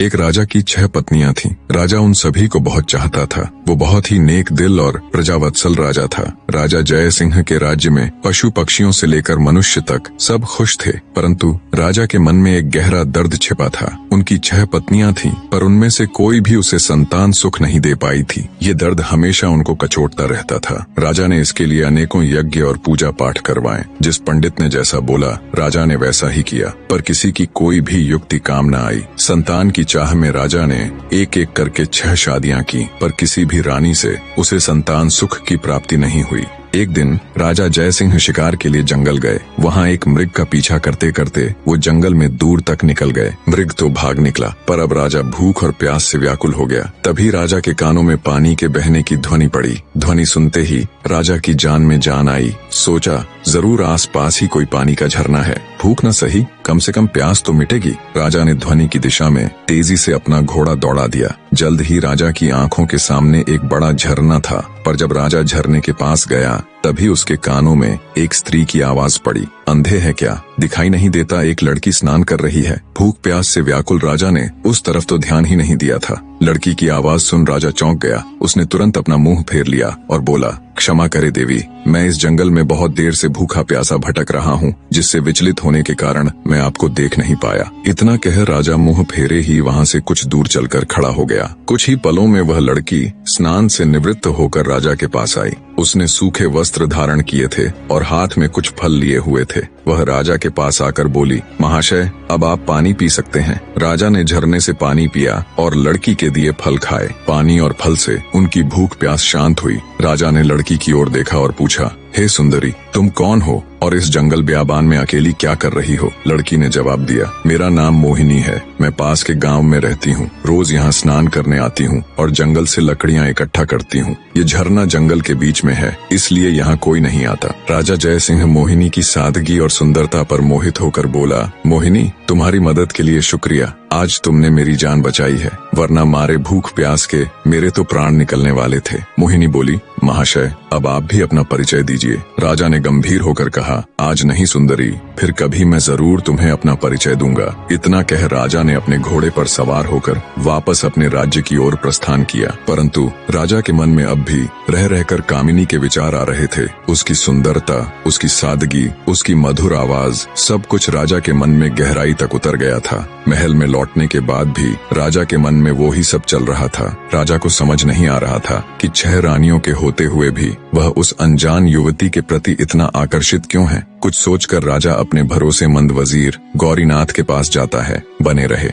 एक राजा की 6 पत्नियां थीं। राजा उन सभी को बहुत चाहता था। वो बहुत ही नेक दिल और प्रजावत्सल राजा था। राजा जय सिंह के राज्य में पशु पक्षियों से लेकर मनुष्य तक सब खुश थे, परंतु राजा के मन में एक गहरा दर्द छिपा था। उनकी 6 पत्नियां थीं, पर उनमें से कोई भी उसे संतान सुख नहीं दे पाई थी। ये दर्द हमेशा उनको कचोटता रहता था। राजा ने इसके लिए अनेकों यज्ञ और पूजा पाठ करवाए। जिस पंडित ने जैसा बोला, राजा ने वैसा ही किया, पर किसी की कोई भी युक्ति काम न आई। संतान की चाह में राजा ने एक एक करके 6 शादियां की, पर किसी भी रानी से उसे संतान सुख की प्राप्ति नहीं हुई। एक दिन राजा जय सिंह शिकार के लिए जंगल गए। वहाँ एक मृग का पीछा करते करते वो जंगल में दूर तक निकल गए। मृग तो भाग निकला, पर अब राजा भूख और प्यास से व्याकुल हो गया। तभी राजा के कानों में पानी के बहने की ध्वनि पड़ी। ध्वनि सुनते ही राजा की जान में जान आई। सोचा, जरूर आसपास ही कोई पानी का झरना है। भूख न सही, कम से कम प्यास तो मिटेगी। राजा ने ध्वनि की दिशा में तेजी से अपना घोड़ा दौड़ा दिया। जल्द ही राजा की आंखों के सामने एक बड़ा झरना था, पर जब राजा झरने के पास गया, तभी उसके कानों में एक स्त्री की आवाज पड़ी। अंधे है क्या? दिखाई नहीं देता? एक लड़की स्नान कर रही है। भूख प्यास से व्याकुल राजा ने उस तरफ तो ध्यान ही नहीं दिया था। लड़की की आवाज सुन राजा चौंक गया। उसने तुरंत अपना मुंह फेर लिया और बोला, क्षमा करे देवी, मैं इस जंगल में बहुत देर से भूखा प्यासा भटक रहा हूँ, जिससे विचलित होने के कारण मैं आपको देख नहीं पाया। इतना कह राजा मुंह फेरे ही वहाँ से कुछ दूर चलकर खड़ा हो गया। कुछ ही पलों में वह लड़की स्नान से निवृत्त होकर राजा के पास आई। उसने सूखे वस्त्र धारण किए थे और हाथ में कुछ फल लिए हुए थे। वह राजा के पास आकर बोली, महाशय, अब आप पानी पी सकते हैं। राजा ने झरने से पानी पिया और लड़की के दिए फल खाए। पानी और फल से उनकी भूख प्यास शांत हुई। राजा ने लड़की की ओर देखा और पूछा, हे सुंदरी, तुम कौन हो और इस जंगल ब्याबान में अकेली क्या कर रही हो? लड़की ने जवाब दिया, मेरा नाम मोहिनी है। मैं पास के गांव में रहती हूँ। रोज यहाँ स्नान करने आती हूँ और जंगल से लकड़ियाँ इकट्ठा करती हूँ। ये झरना जंगल के बीच में है, इसलिए यहाँ कोई नहीं आता। राजा जय सिंह मोहिनी की सादगी और सुंदरता पर मोहित होकर बोला, मोहिनी, तुम्हारी मदद के लिए शुक्रिया। आज तुमने मेरी जान बचाई है, वरना मारे भूख प्यास के मेरे तो प्राण निकलने वाले थे। मोहिनी बोली, महाशय, अब आप भी अपना परिचय दीजिए। राजा ने गंभीर होकर कहा, आज नहीं सुंदरी, फिर कभी मैं जरूर तुम्हें अपना परिचय दूंगा। इतना कह राजा ने अपने घोड़े पर सवार होकर वापस अपने राज्य की ओर प्रस्थान किया। परंतु राजा के मन में अब भी रह रहकर कामिनी के विचार आ रहे थे। उसकी सुंदरता, उसकी सादगी, उसकी मधुर आवाज, सब कुछ राजा के मन में गहराई तक उतर गया था। महल में लौटने के बाद भी राजा के मन में वो ही सब चल रहा था। राजा को समझ नहीं आ रहा था कि 6 रानियों के होते हुए भी वह उस अनजान युवती के प्रति इतना आकर्षित क्यों है। कुछ सोचकर राजा अपने भरोसेमंद वजीर गौरीनाथ के पास जाता है। बने रहे।